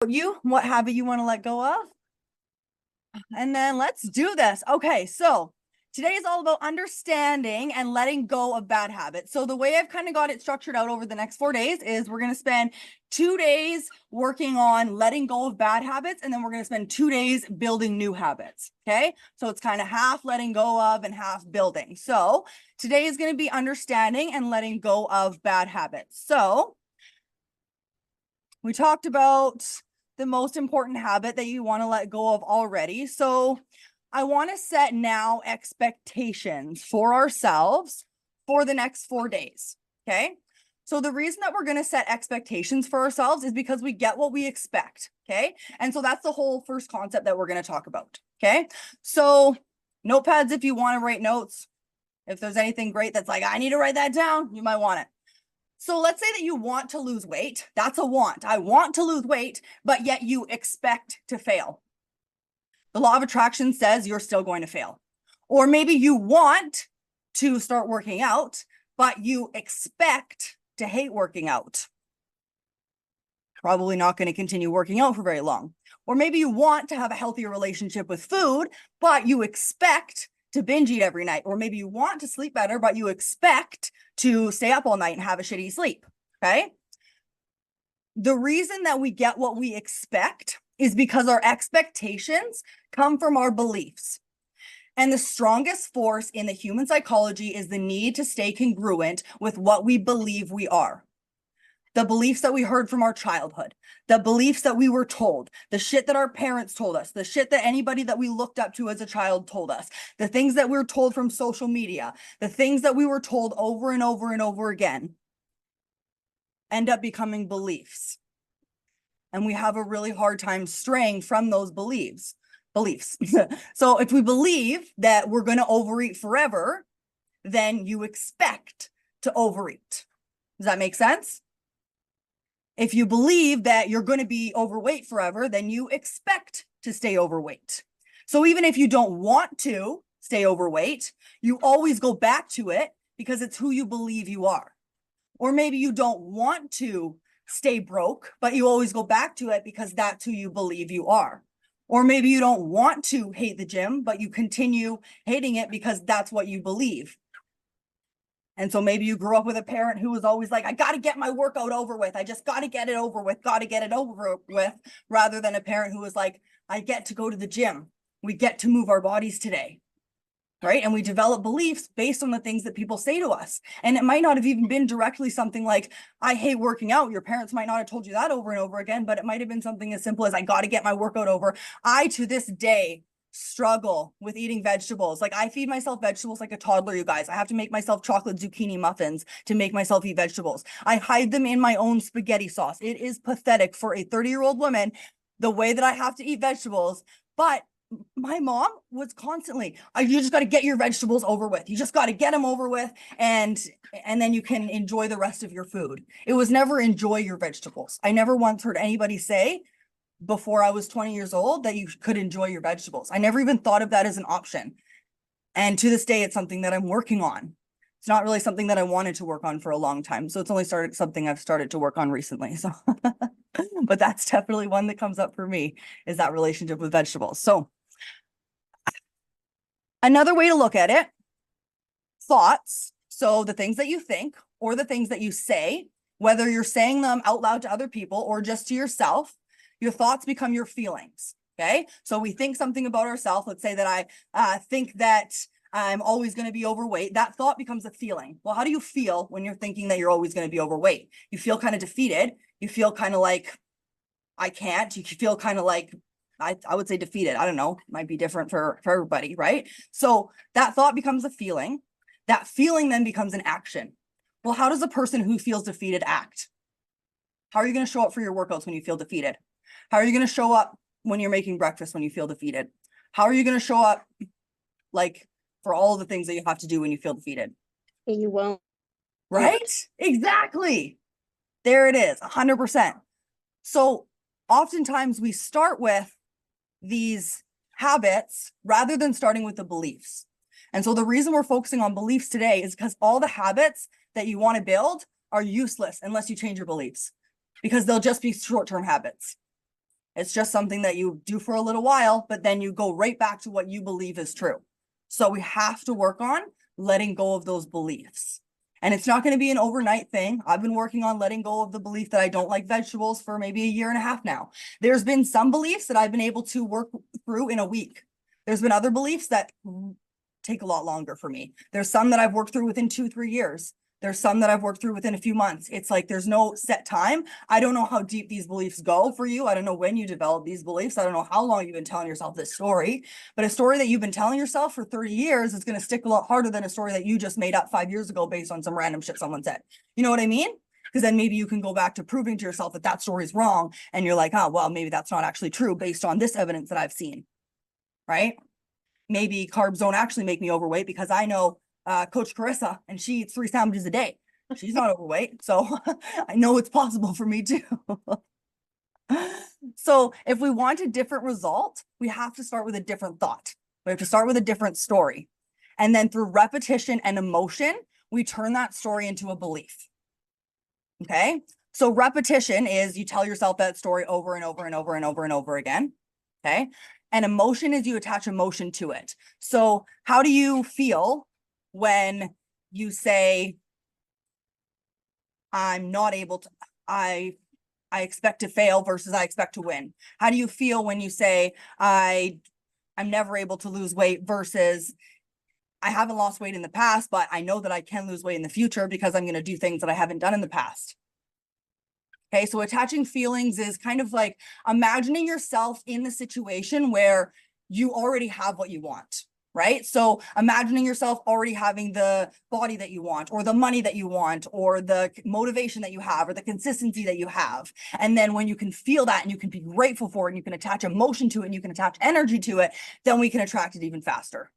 about you, what habit you want to let go of, and then let's do this. Okay, so today is all about understanding and letting go of bad habits. So the way I've kind of got it structured out over the next 4 days is we're going to spend 2 days working on letting go of bad habits, and then we're going to spend 2 days building new habits. Okay, so it's kind of half letting go of and half building. So today is going to be understanding and letting go of bad habits. So we talked about the most important habit that you want to let go of already. So I want to set now expectations for ourselves for the next 4 days. Okay. So the reason that we're going to set expectations for ourselves is because we get what we expect. Okay. And so that's the whole first concept that we're going to talk about. Okay. So notepads, if you want to write notes, if there's anything great that's like, I need to write that down, you might want it. So let's say that you want to lose weight. That's a want. I want to lose weight, but yet you expect to fail. The law of attraction says you're still going to fail. Or maybe you want to start working out, but you expect to hate working out. Probably not going to continue working out for very long. Or maybe you want to have a healthier relationship with food, but you expect to binge eat every night. Or maybe you want to sleep better, but you expect to stay up all night and have a shitty sleep. Okay. The reason that we get what we expect is because our expectations come from our beliefs. And the strongest force in the human psychology is the need to stay congruent with what we believe we are. The beliefs that we heard from our childhood, the beliefs that we were told, the shit that our parents told us, the shit that anybody that we looked up to as a child told us, the things that we were told from social media, the things that we were told over and over and over again end up becoming beliefs. And we have a really hard time straying from those beliefs. So if we believe that we're going to overeat forever, then you expect to overeat. Does that make sense? If you believe that you're going to be overweight forever, then you expect to stay overweight. So even if you don't want to stay overweight, you always go back to it because it's who you believe you are. Or maybe you don't want to stay broke, but you always go back to it because that's who you believe you are. Or maybe you don't want to hate the gym, but you continue hating it because that's what you believe. And so maybe you grew up with a parent who was always like, I got to get my workout over with. I just got to get it over with, rather than a parent who was like, I get to go to the gym. We get to move our bodies today. Right. And we develop beliefs based on the things that people say to us. And it might not have even been directly something like, I hate working out. Your parents might not have told you that over and over again, but it might have been something as simple as, I got to get my workout over. I, to this day, struggle with eating vegetables. Like, I feed myself vegetables like a toddler, you guys. I have to make myself chocolate zucchini muffins to make myself eat vegetables. I hide them in my own spaghetti sauce. It is pathetic for a 30-year-old woman, the way that I have to eat vegetables. But my mom was constantly, you just got to get your vegetables over with. You just got to get them over with, and then you can enjoy the rest of your food. It was never enjoy your vegetables. I never once heard anybody say before I was 20 years old that you could enjoy your vegetables. I never even thought of that as an option. And to this day, it's something that I'm working on. It's not really something that I wanted to work on for a long time. So it's only something I've started to work on recently. So, but that's definitely one that comes up for me, is that relationship with vegetables. So another way to look at it, thoughts. So the things that you think or the things that you say, whether you're saying them out loud to other people or just to yourself, your thoughts become your feelings. Okay. So we think something about ourselves. Let's say that I think that I'm always going to be overweight. That thought becomes a feeling. Well, how do you feel when you're thinking that you're always going to be overweight? You feel kind of defeated. You feel kind of like, I can't. You feel kind of like, I would say defeated. I don't know. It might be different for everybody, right? So that thought becomes a feeling. That feeling then becomes an action. Well, how does a person who feels defeated act? How are you going to show up for your workouts when you feel defeated? How are you going to show up when you're making breakfast when you feel defeated? How are you going to show up, like, for all the things that you have to do when you feel defeated? You won't. Right? Exactly. There it is, 100%. So oftentimes we start with these habits rather than starting with the beliefs. And so the reason we're focusing on beliefs today is because all the habits that you want to build are useless unless you change your beliefs, because they'll just be short-term habits. It's just something that you do for a little while, but then you go right back to what you believe is true. So we have to work on letting go of those beliefs. And it's not going to be an overnight thing. I've been working on letting go of the belief that I don't like vegetables for maybe a year and a half now. There's been some beliefs that I've been able to work through in a week. There's been other beliefs that take a lot longer for me. There's some that I've worked through within 2-3 years. There's some that I've worked through within a few months. It's like there's no set time. I don't know how deep these beliefs go for you. I don't know when you develop these beliefs. I don't know how long you've been telling yourself this story, but a story that you've been telling yourself for 30 years is going to stick a lot harder than a story that you just made up 5 years ago based on some random shit someone said. You know what I mean? Because then maybe you can go back to proving to yourself that that story is wrong. And you're like, oh, well, maybe that's not actually true based on this evidence that I've seen, right? Maybe carbs don't actually make me overweight because I know Coach Carissa and she eats 3 sandwiches a day. She's not overweight. So I know it's possible for me too. So if we want a different result, we have to start with a different thought. We have to start with a different story. And then through repetition and emotion, we turn that story into a belief. Okay. So repetition is you tell yourself that story over and over and over and over and over again. Okay. And emotion is you attach emotion to it. So how do you feel when you say, I'm not able to, I expect to fail versus I expect to win? How do you feel when you say, I'm never able to lose weight versus I haven't lost weight in the past, but I know that I can lose weight in the future because I'm going to do things that I haven't done in the past? Okay, so attaching feelings is kind of like imagining yourself in the situation where you already have what you want, right? So imagining yourself already having the body that you want, or the money that you want, or the motivation that you have, or the consistency that you have. And then when you can feel that and you can be grateful for it and you can attach emotion to it and you can attach energy to it, then we can attract it even faster.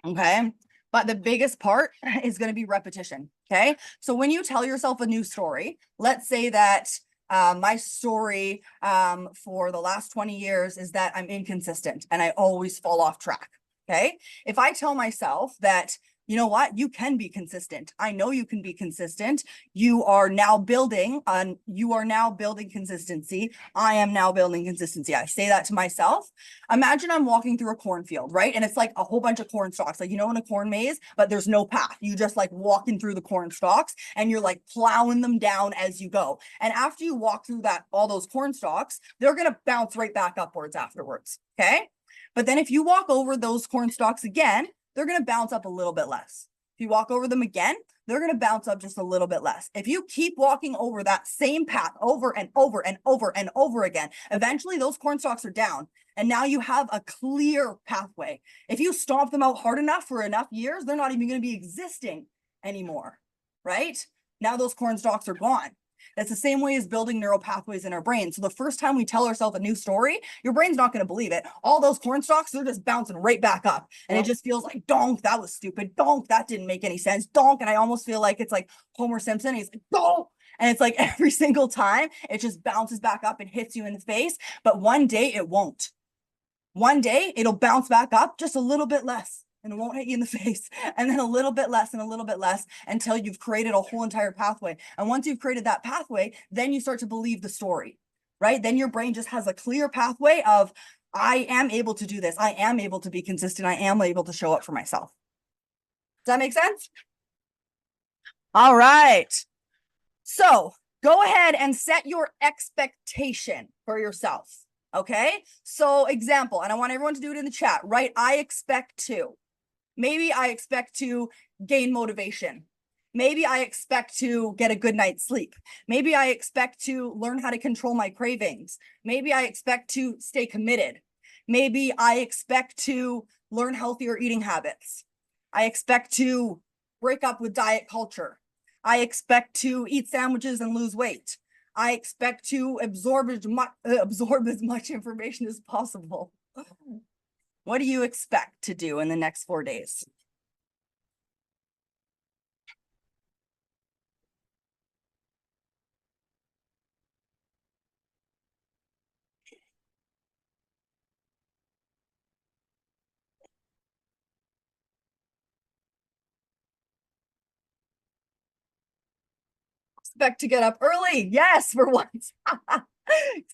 Okay. But the biggest part is going to be repetition. Okay. So when you tell yourself a new story, let's say that my story for the last 20 years is that I'm inconsistent and I always fall off track. Okay. If I tell myself that, you know what, you can be consistent. I know you can be consistent. You are now building consistency. I am now building consistency. I say that to myself. Imagine I'm walking through a cornfield, right? And it's like a whole bunch of corn stalks, like, you know, in a corn maze, but there's no path. You just like walking through the corn stalks and you're like plowing them down as you go. And after you walk through all those corn stalks, they're going to bounce right back upwards afterwards. Okay. But then if you walk over those corn stalks again, they're going to bounce up a little bit less. If you walk over them again, they're going to bounce up just a little bit less. If you keep walking over that same path over and over and over and over again, eventually those corn stalks are down. And now you have a clear pathway. If you stomp them out hard enough for enough years, they're not even going to be existing anymore, right? Now those corn stalks are gone. That's the same way as building neural pathways in our brain. So the first time we tell ourselves a new story, your brain's not going to believe it. All those corn stalks, they're just bouncing right back up. And it just feels like, donk, that was stupid. Donk, that didn't make any sense. Donk. And I almost feel like it's like Homer Simpson. He's like, donk. And it's like every single time it just bounces back up and hits you in the face. But one day it won't. One day it'll bounce back up just a little bit less and it won't hit you in the face. And then a little bit less and a little bit less until you've created a whole entire pathway. And once you've created that pathway, then you start to believe the story, right? Then your brain just has a clear pathway of, I am able to do this. I am able to be consistent. I am able to show up for myself. Does that make sense? All right. So go ahead and set your expectation for yourself. Okay. So example, and I want everyone to do it in the chat, right? I expect to. Maybe I expect to gain motivation. Maybe I expect to get a good night's sleep. Maybe I expect to learn how to control my cravings. Maybe I expect to stay committed. Maybe I expect to learn healthier eating habits. I expect to break up with diet culture. I expect to eat sandwiches and lose weight. I expect to absorb as much information as possible. What do you expect to do in the next 4 days? Expect to get up early. Yes, for once.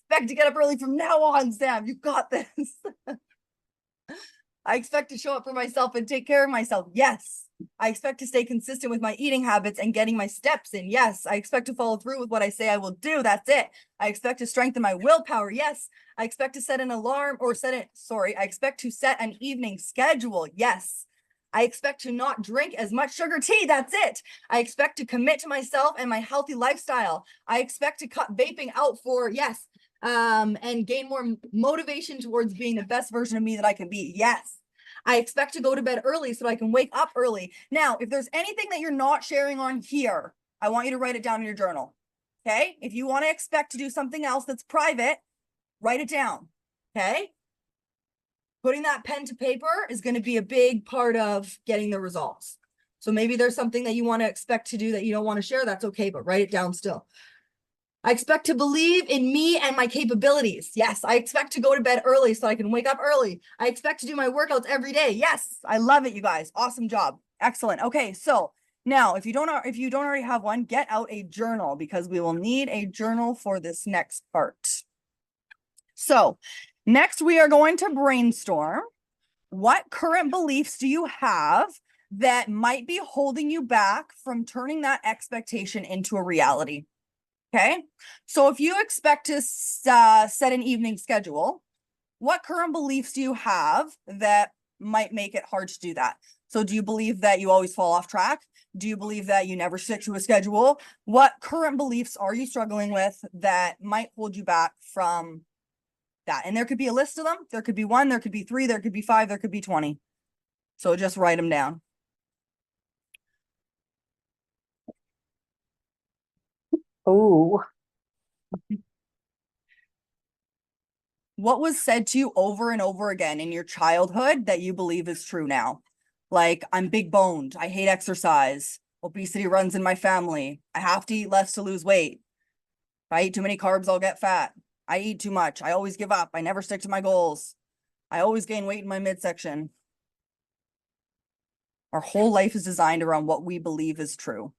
expect to get up early from now on, Sam. You got this. I expect to show up for myself and take care of myself. Yes. I expect to stay consistent with my eating habits and getting my steps in. Yes. I expect to follow through with what I say I will do. That's it. I expect to strengthen my willpower. Yes. I expect to set an alarm or I expect to set an evening schedule. Yes. I expect to not drink as much sugar tea. That's it. I expect to commit to myself and my healthy lifestyle. I expect to cut vaping out for, yes, and gain more motivation towards being the best version of me that I can be. Yes. I expect to go to bed early so I can wake up early. Now, if there's anything that you're not sharing on here, I want you to write it down in your journal. Okay? If you want to expect to do something else that's private, write it down. Okay? Putting that pen to paper is going to be a big part of getting the results. So maybe there's something that you want to expect to do that you don't want to share. That's okay, but write it down still. I expect to believe in me and my capabilities. Yes, I expect to go to bed early so I can wake up early. I expect to do my workouts every day. Yes, I love it, you guys. Awesome job. Excellent. Okay, so now if you don't already have one, get out a journal because we will need a journal for this next part. So next we are going to brainstorm. What current beliefs do you have that might be holding you back from turning that expectation into a reality? Okay, so if you expect to set an evening schedule, what current beliefs do you have that might make it hard to do that? So do you believe that you always fall off track? Do you believe that you never stick to a schedule? What current beliefs are you struggling with that might hold you back from that? And there could be a list of them. There could be 1, there could be 3, there could be 5, there could be 20. So just write them down. Oh. What was said to you over and over again in your childhood that you believe is true now? Like, I'm big boned. I hate exercise. Obesity runs in my family. I have to eat less to lose weight. If I eat too many carbs, I'll get fat. I eat too much. I always give up. I never stick to my goals. I always gain weight in my midsection. Our whole life is designed around what we believe is true.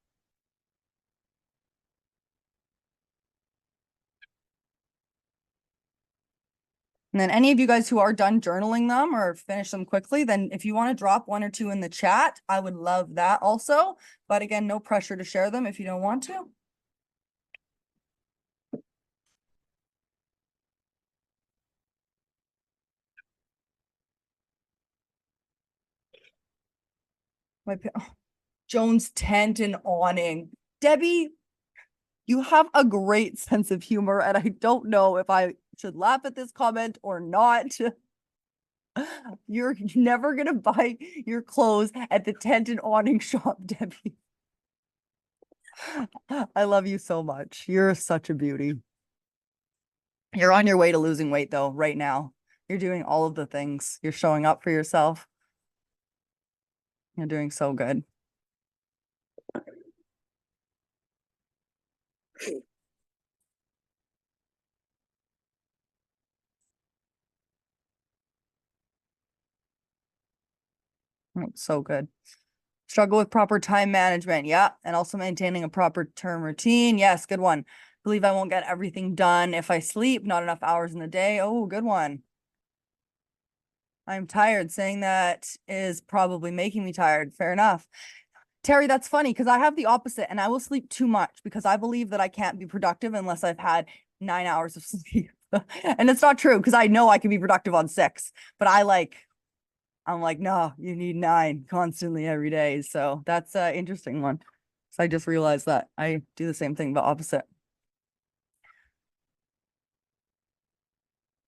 And then any of you guys who are done journaling them or finish them quickly, then if you want to drop 1 or 2 in the chat, I would love that also. But again, no pressure to share them if you don't want to. Joan's tent and awning. Debbie, you have a great sense of humor, and I don't know if I should laugh at this comment or not. You're never gonna buy your clothes at the tent and awning shop, Debbie. I love you so much. You're such a beauty. You're on your way to losing weight though, right now. You're doing all of the things. You're showing up for yourself. You're doing so good. So good. Struggle with proper time management. Yeah. And also maintaining a proper term routine. Yes. Good one. Believe I won't get everything done if I sleep, not enough hours in the day. Oh, good one. I'm tired. Saying that is probably making me tired. Fair enough. Terry, that's funny because I have the opposite and I will sleep too much because I believe that I can't be productive unless I've had 9 hours of sleep. And it's not true because I know I can be productive on 6, but I'm like, no, you need 9 constantly every day. So that's an interesting one. So I just realized that I do the same thing, but opposite.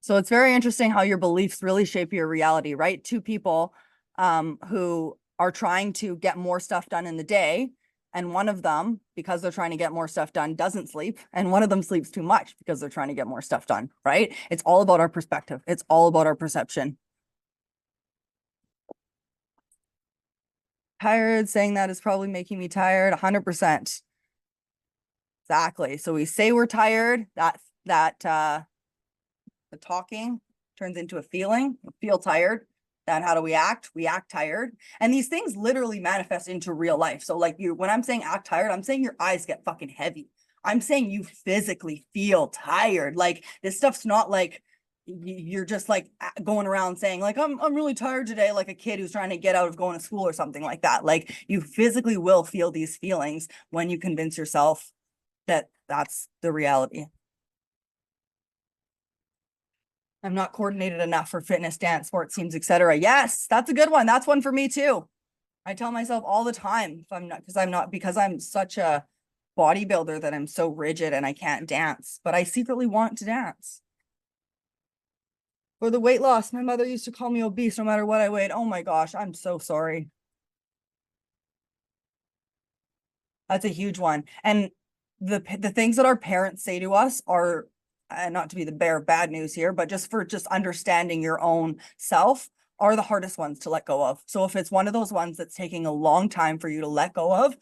So it's very interesting how your beliefs really shape your reality, right? 2 people who are trying to get more stuff done in the day. And one of them, because they're trying to get more stuff done, doesn't sleep. And one of them sleeps too much because they're trying to get more stuff done, right? It's all about our perspective. It's all about our perception. Tired, saying that is probably making me tired, 100%. Exactly. So we say we're tired, the talking turns into a feeling. We feel tired. Then how do we act? We act tired. And these things literally manifest into real life. So like when I'm saying act tired, I'm saying your eyes get fucking heavy. I'm saying you physically feel tired. Like this stuff's not like you're just like going around saying like I'm really tired today, like a kid who's trying to get out of going to school or something like that. Like you physically will feel these feelings when you convince yourself that that's the reality. I'm not coordinated enough for fitness, dance, sports teams, etc. Yes, that's a good one. That's one for me too. I tell myself all the time if because I'm such a bodybuilder that I'm so rigid and I can't dance, but I secretly want to dance. For the weight loss, my mother used to call me obese no matter what I weighed. Oh my gosh, I'm so sorry. That's a huge one. And the things that our parents say to us are, not to be the bearer of bad news here, but just for just understanding your own self, are the hardest ones to let go of. So if it's one of those ones that's taking a long time for you to let go of,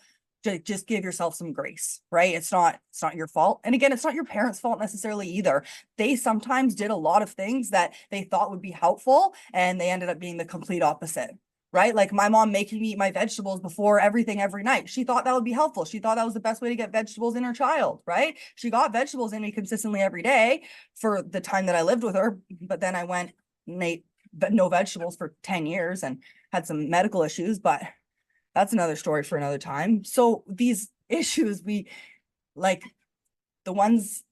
just give yourself some grace, right? It's not your fault. And again, it's not your parents' fault necessarily either. They sometimes did a lot of things that they thought would be helpful and they ended up being the complete opposite. Right? Like my mom making me eat my vegetables before everything every night. She thought that would be helpful. She thought that was the best way to get vegetables in her child, right? She got vegetables in me consistently every day for the time that I lived with her. But then I went and ate no vegetables for 10 years and had some medical issues, but that's another story for another time. So these issues, we like the ones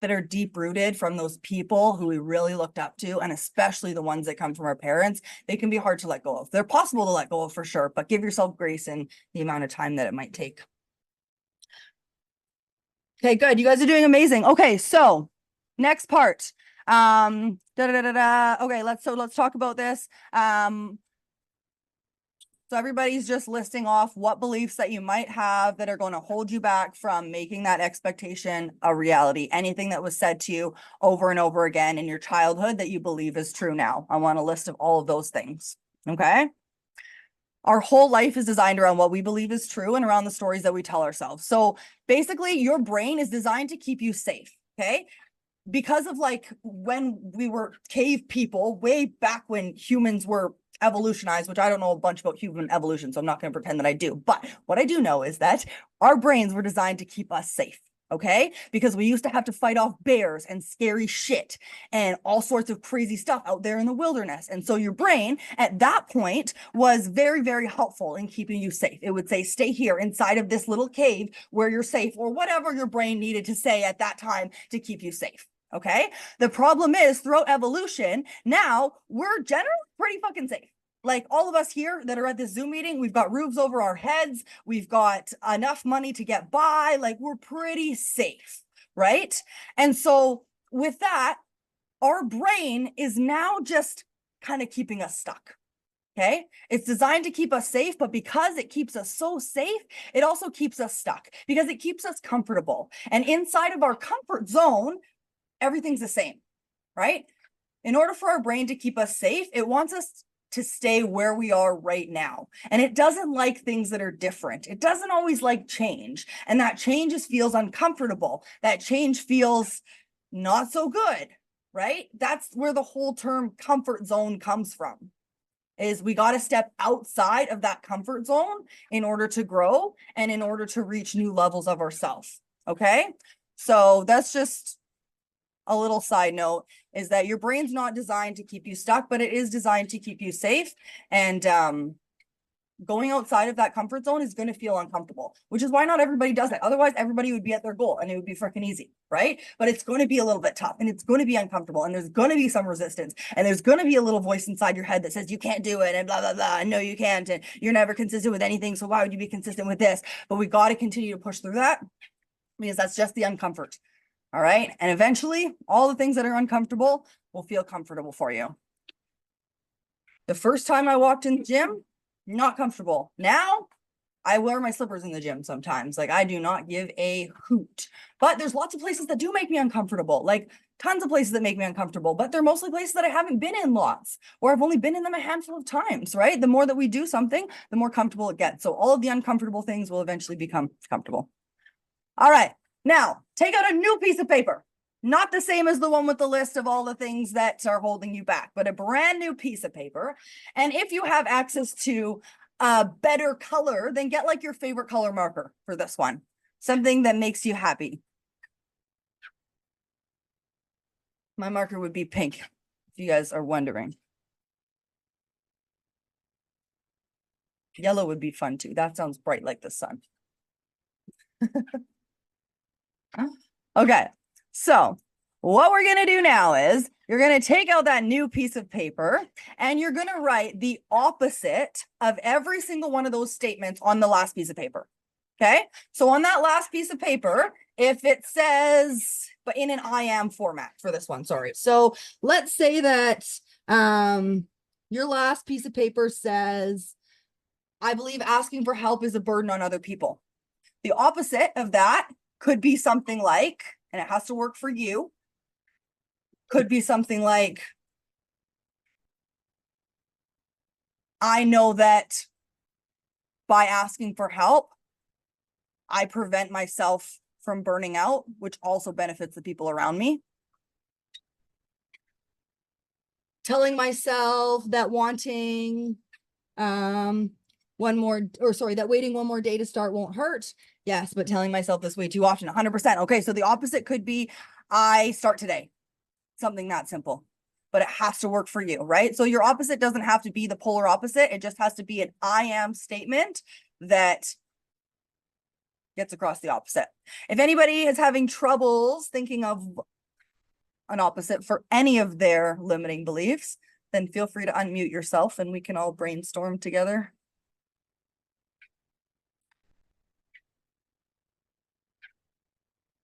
that are deep rooted from those people who we really looked up to, and especially the ones that come from our parents, they can be hard to let go of. They're possible to let go of for sure, but give yourself grace in the amount of time that it might take. Okay, good. You guys are doing amazing. Okay, so next part. Okay, let's talk about this. So everybody's just listing off what beliefs that you might have that are going to hold you back from making that expectation a reality. Anything that was said to you over and over again in your childhood that you believe is true now. I want a list of all of those things. Okay. Our whole life is designed around what we believe is true and around the stories that we tell ourselves. So basically, your brain is designed to keep you safe. Okay. Because of like when we were cave people, way back when humans were evolutionized, which I don't know a bunch about human evolution, so I'm not going to pretend that I do. But what I do know is that our brains were designed to keep us safe. Okay, because we used to have to fight off bears and scary shit and all sorts of crazy stuff out there in the wilderness. And so your brain at that point was very, very helpful in keeping you safe. It would say, stay here inside of this little cave where you're safe, or whatever your brain needed to say at that time to keep you safe. Okay. The problem is throughout evolution, now we're generally pretty fucking safe. Like all of us here that are at this Zoom meeting, we've got roofs over our heads. We've got enough money to get by. Like we're pretty safe. Right. And so with that, our brain is now just kind of keeping us stuck. Okay. It's designed to keep us safe, but because it keeps us so safe, it also keeps us stuck because it keeps us comfortable. And inside of our comfort zone, everything's the same, right? In order for our brain to keep us safe, it wants us to stay where we are right now. And it doesn't like things that are different. It doesn't always like change. And that change just feels uncomfortable. That change feels not so good, right? That's where the whole term comfort zone comes from. Is we got to step outside of that comfort zone in order to grow and in order to reach new levels of ourselves. Okay. So that's just a little side note, is that your brain's not designed to keep you stuck, but it is designed to keep you safe. And going outside of that comfort zone is going to feel uncomfortable, which is why not everybody does it. Otherwise, everybody would be at their goal and it would be freaking easy, right? But it's going to be a little bit tough and it's going to be uncomfortable and there's going to be some resistance and there's going to be a little voice inside your head that says you can't do it and blah, blah, blah. And no, you can't. And you're never consistent with anything. So why would you be consistent with this? But we got to continue to push through that because that's just the uncomfort. All right. And eventually all the things that are uncomfortable will feel comfortable for you. The first time I walked in the gym, not comfortable. Now I wear my slippers in the gym sometimes. Like I do not give a hoot, but there's lots of places that do make me uncomfortable. Like tons of places that make me uncomfortable, but they're mostly places that I haven't been in lots, or I've only been in them a handful of times, right? The more that we do something, the more comfortable it gets. So all of the uncomfortable things will eventually become comfortable. All right. Now take out a new piece of paper. Not the same as the one with the list of all the things that are holding you back, but a brand new piece of paper. And if you have access to a better color, then get like your favorite color marker for this one. Something that makes you happy. My marker would be pink, if you guys are wondering. Yellow would be fun too. That sounds bright like the sun. Okay, so what we're gonna do now is you're gonna take out that new piece of paper and you're gonna write the opposite of every single one of those statements on the last piece of paper. Okay, so on that last piece of paper, if it says, but in an I am format for this one, sorry. So let's say that your last piece of paper says, I believe asking for help is a burden on other people. The opposite of that could be something like, and it has to work for you, could be something like, I know that by asking for help, I prevent myself from burning out, which also benefits the people around me. Telling myself that that waiting one more day to start won't hurt. Yes, but telling myself this way too often, 100%. Okay, so the opposite could be, I start today. Something that simple, but it has to work for you, right? So your opposite doesn't have to be the polar opposite. It just has to be an I am statement that gets across the opposite. If anybody is having troubles thinking of an opposite for any of their limiting beliefs, then feel free to unmute yourself and we can all brainstorm together.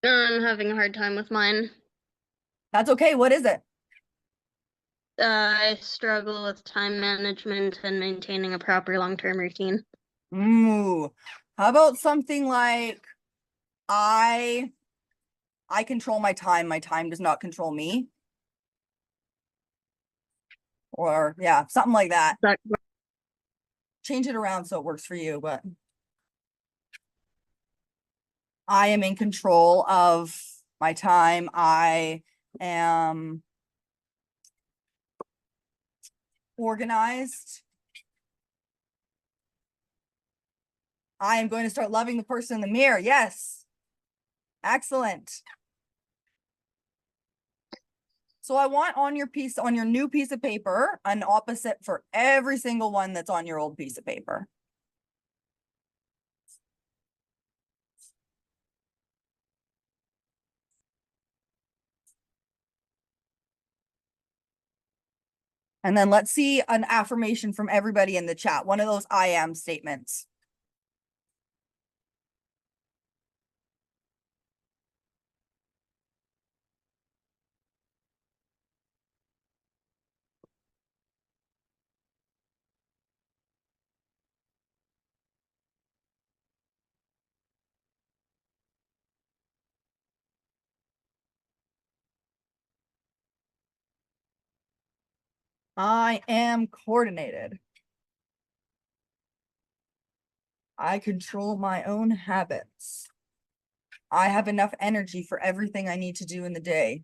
I'm having a hard time with mine. That's okay. What is it? I struggle with time management and maintaining a proper long-term routine. Ooh. How about something like, I control my time. My time does not control me. Or yeah, something like that. Change it around so it works for you, but I am in control of my time. I am organized. I am going to start loving the person in the mirror. Yes. Excellent. So I want on your new piece of paper, an opposite for every single one that's on your old piece of paper. And then let's see an affirmation from everybody in the chat. One of those I am statements. I am coordinated. I control my own habits. I have enough energy for everything I need to do in the day.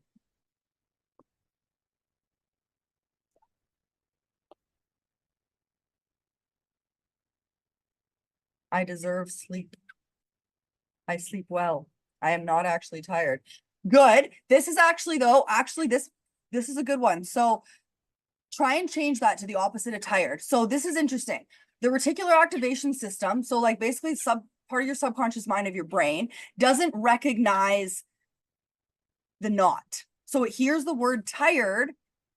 I deserve sleep. I sleep well. I am not actually tired. Good. This is actually this is a good one. So try and change that to the opposite of tired. So this is interesting. The reticular activation system, so like basically part of your subconscious mind of your brain, doesn't recognize the not. So it hears the word tired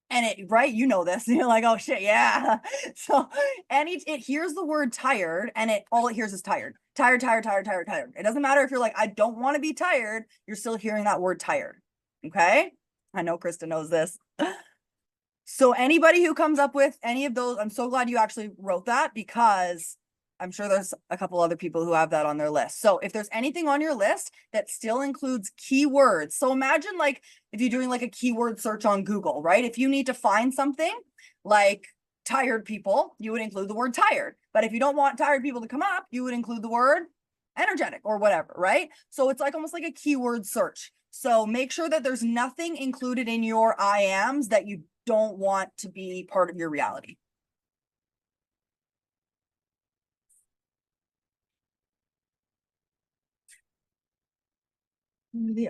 and it, right, you know this, and you're like, oh shit, yeah. So it hears the word tired and all it hears is tired. Tired, tired, tired, tired, tired. It doesn't matter if you're like, I don't want to be tired, you're still hearing that word tired. Okay. I know Krista knows this. So anybody who comes up with any of those, I'm so glad you actually wrote that, because I'm sure there's a couple other people who have that on their list. So if there's anything on your list that still includes keywords, so imagine like if you're doing like a keyword search on Google, right? If you need to find something like tired people, you would include the word tired. But if you don't want tired people to come up, you would include the word energetic or whatever, right? So it's like almost like a keyword search. So make sure that there's nothing included in your I ams that you don't want to be part of your reality.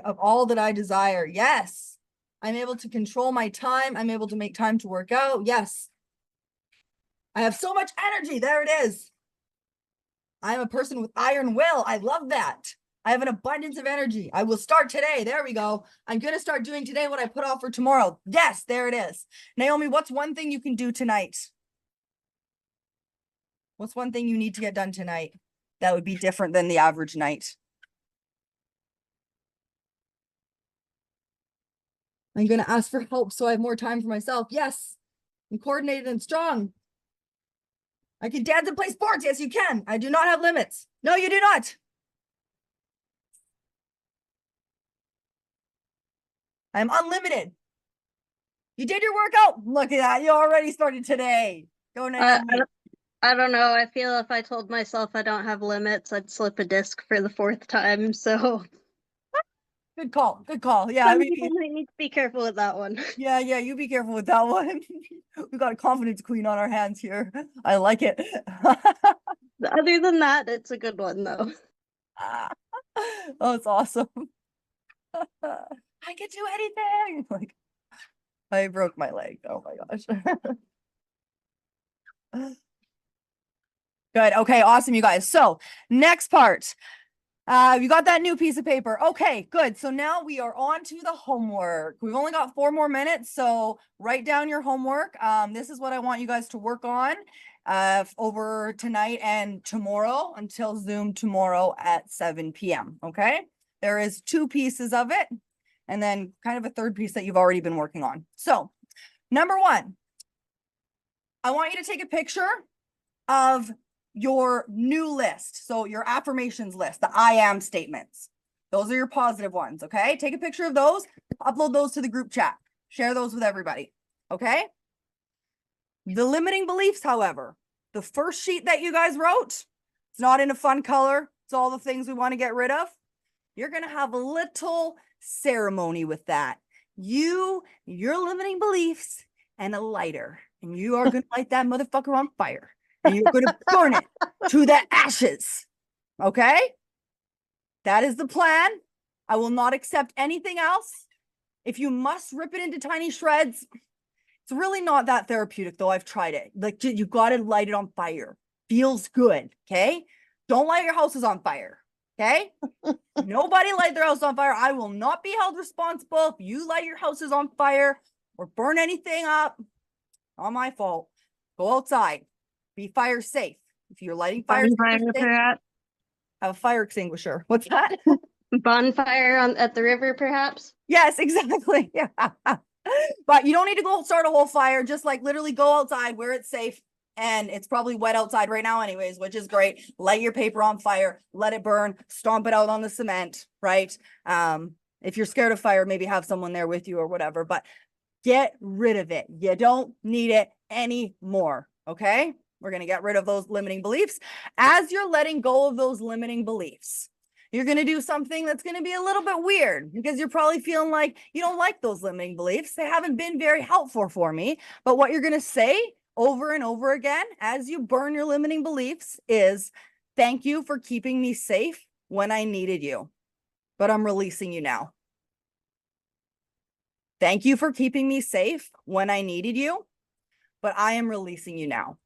Of all that I desire. Yes. I'm able to control my time. I'm able to make time to work out. Yes. I have so much energy. There it is. I'm a person with iron will. I love that. I have an abundance of energy. I will start today. There we go. I'm going to start doing today what I put off for tomorrow. Yes, there it is. Naomi, what's one thing you can do tonight? What's one thing you need to get done tonight that would be different than the average night? I'm going to ask for help so I have more time for myself. Yes. I'm coordinated and strong. I can dance and play sports. Yes, you can. I do not have limits. No, you do not. I'm unlimited. You did your workout. Look at that. You already started today. Go, Naomi. I don't know. I feel if I told myself I don't have limits, I'd slip a disc for the 4th time. So Good call. Good call. Yeah, some people might need to be careful with that one. yeah, you be careful with that one. We got a confidence queen on our hands here. I like it. Other than that, it's a good one though. Oh, it's awesome. I can do anything. Like, I broke my leg. Oh my gosh. Good. Okay, awesome, you guys. So next part. You got that new piece of paper. Okay, good. So now we are on to the homework. We've only got 4 more minutes, so write down your homework. This is what I want you guys to work on over tonight and tomorrow until Zoom tomorrow at 7 p.m. Okay, there is 2 pieces of it, and then kind of a third piece that you've already been working on. So, number 1, I want you to take a picture of your new list. So your affirmations list, the I am statements. Those are your positive ones, okay? Take a picture of those, upload those to the group chat, share those with everybody, okay? The limiting beliefs, however, the first sheet that you guys wrote, it's not in a fun color. It's all the things we want to get rid of. You're going to have a little ceremony with that. Your limiting beliefs and a lighter, and you are going to light that motherfucker on fire. And you're going to burn it to the ashes. Okay? That is the plan. I will not accept anything else. If you must rip it into tiny shreds, it's really not that therapeutic, though. I've tried it. Like, you got to light it on fire. Feels good. Okay? Don't light your houses on fire. Okay? Nobody light their house on fire. I will not be held responsible if you light your houses on fire or burn anything up. Not my fault. Go outside. Be fire safe. If you're lighting fires, have a fire extinguisher. What's that? Bonfire at the river, perhaps? Yes, exactly. Yeah. But you don't need to go start a whole fire. Just like literally go outside where it's safe. And it's probably wet outside right now anyways, which is great. Light your paper on fire, let it burn, stomp it out on the cement, right? If you're scared of fire, maybe have someone there with you or whatever, but get rid of it. You don't need it anymore, okay? We're going to get rid of those limiting beliefs. As you're letting go of those limiting beliefs, you're going to do something that's going to be a little bit weird because you're probably feeling like you don't like those limiting beliefs. They haven't been very helpful for me. But what you're going to say over and over again as you burn your limiting beliefs is, thank you for keeping me safe when I needed you, but I'm releasing you now. Thank you for keeping me safe when I needed you, but I am releasing you now.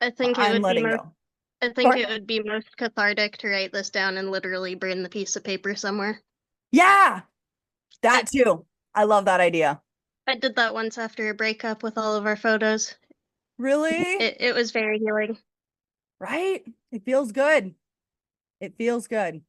I think I'm letting go. I think it would be most cathartic to write this down and literally burn the piece of paper somewhere. Yeah, that too. I love that idea. I did that once after a breakup with all of our photos. Really? It was very healing. Right? It feels good. It feels good.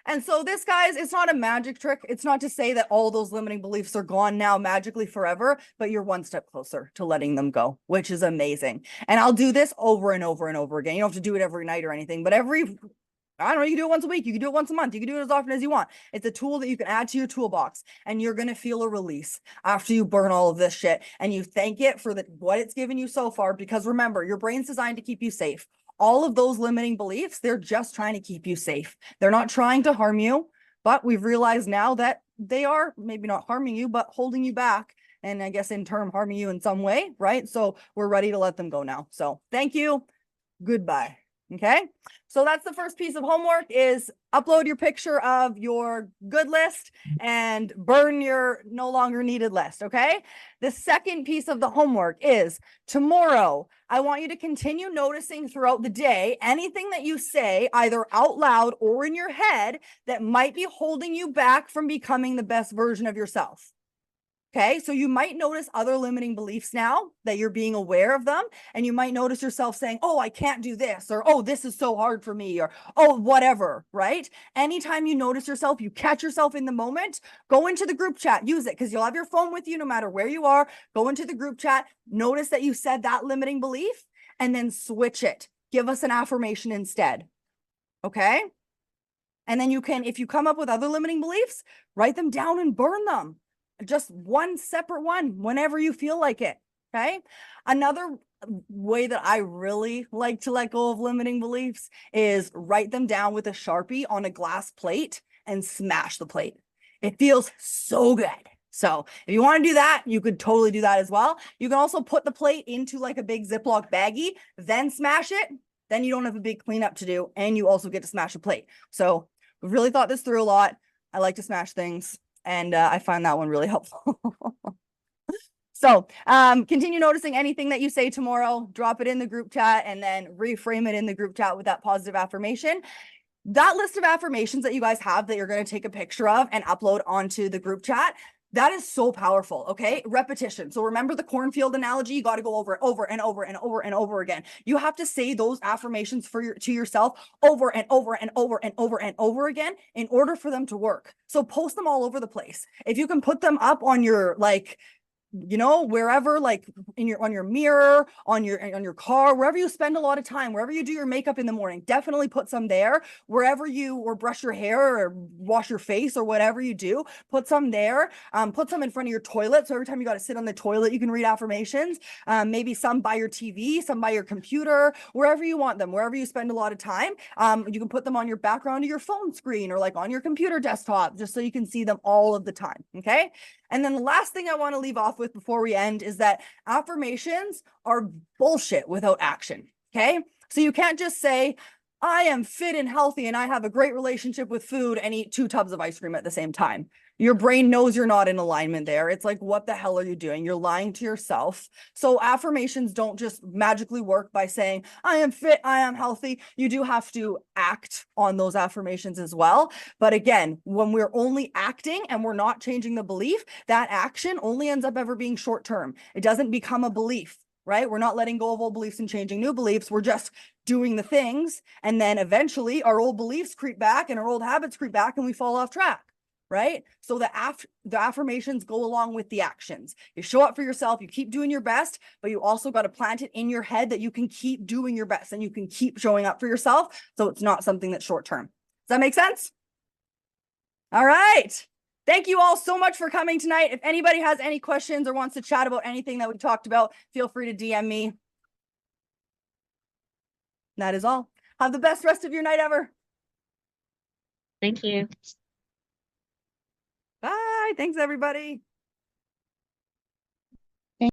And so this, guys, it's not a magic trick. It's not to say that all those limiting beliefs are gone now magically forever, but you're one step closer to letting them go, which is amazing. And I'll do this over and over and over again. You don't have to do it every night or anything, but I don't know, you can do it once a week. You can do it once a month. You can do it as often as you want. It's a tool that you can add to your toolbox, and you're going to feel a release after you burn all of this shit and you thank it for what it's given you so far. Because remember, your brain's designed to keep you safe. All of those limiting beliefs, they're just trying to keep you safe. They're not trying to harm you, but we've realized now that they are maybe not harming you, but holding you back. And I guess in turn, harming you in some way, right? So we're ready to let them go now. So thank you. Goodbye. Okay, so that's the first piece of homework is upload your picture of your good list and burn your no longer needed list. Okay, the second piece of the homework is tomorrow. I want you to continue noticing throughout the day anything that you say either out loud or in your head that might be holding you back from becoming the best version of yourself. Okay, so you might notice other limiting beliefs now that you're being aware of them. And you might notice yourself saying, oh, I can't do this, or oh, this is so hard for me, or oh, whatever, right? Anytime you notice yourself, you catch yourself in the moment, go into the group chat, use it because you'll have your phone with you no matter where you are. Go into the group chat, notice that you said that limiting belief, and then switch it. Give us an affirmation instead. Okay. And then you can, if you come up with other limiting beliefs, write them down and burn them. Just one separate one whenever you feel like it. Okay. Another way that I really like to let go of limiting beliefs is write them down with a Sharpie on a glass plate and smash the plate. It feels so good. So if you want to do that, you could totally do that as well. You can also put the plate into like a big Ziploc baggie, then smash it. Then you don't have a big cleanup to do. And you also get to smash a plate. So we've really thought this through a lot. I like to smash things. And I find that one really helpful. So continue noticing anything that you say tomorrow, drop it in the group chat, and then reframe it in the group chat with that positive affirmation. That list of affirmations that you guys have that you're going to take a picture of and upload onto the group chat, that is so powerful. Okay. Repetition. So remember the cornfield analogy. You got to go over it over and over and over and over again. You have to say those affirmations to yourself over and over and over and over and over again in order for them to work. So post them all over the place. If you can put them up on your wherever, like on your mirror, on your car, wherever you spend a lot of time, wherever you do your makeup in the morning, definitely put some there. Wherever you or brush your hair or wash your face or whatever you do, put some there. Put some in front of your toilet. So every time you got to sit on the toilet, you can read affirmations. Maybe some by your TV, some by your computer, wherever you want them, wherever you spend a lot of time. You can put them on your background of your phone screen or like on your computer desktop, just so you can see them all of the time. Okay. And then the last thing I want to leave off with before we end is that affirmations are bullshit without action. Okay. So you can't just say, I am fit and healthy and I have a great relationship with food and eat 2 tubs of ice cream at the same time. Your brain knows you're not in alignment there. It's like, what the hell are you doing? You're lying to yourself. So affirmations don't just magically work by saying, I am fit, I am healthy. You do have to act on those affirmations as well. But again, when we're only acting and we're not changing the belief, that action only ends up ever being short term. It doesn't become a belief. Right? We're not letting go of old beliefs and changing new beliefs. We're just doing the things. And then eventually our old beliefs creep back and our old habits creep back and we fall off track. Right? So the affirmations go along with the actions. You show up for yourself, you keep doing your best, but you also got to plant it in your head that you can keep doing your best and you can keep showing up for yourself. So it's not something that's short term. Does that make sense? All right. Thank you all so much for coming tonight. If anybody has any questions or wants to chat about anything that we talked about, feel free to DM me. That is all. Have the best rest of your night ever. Thank you. Bye. Thanks, everybody.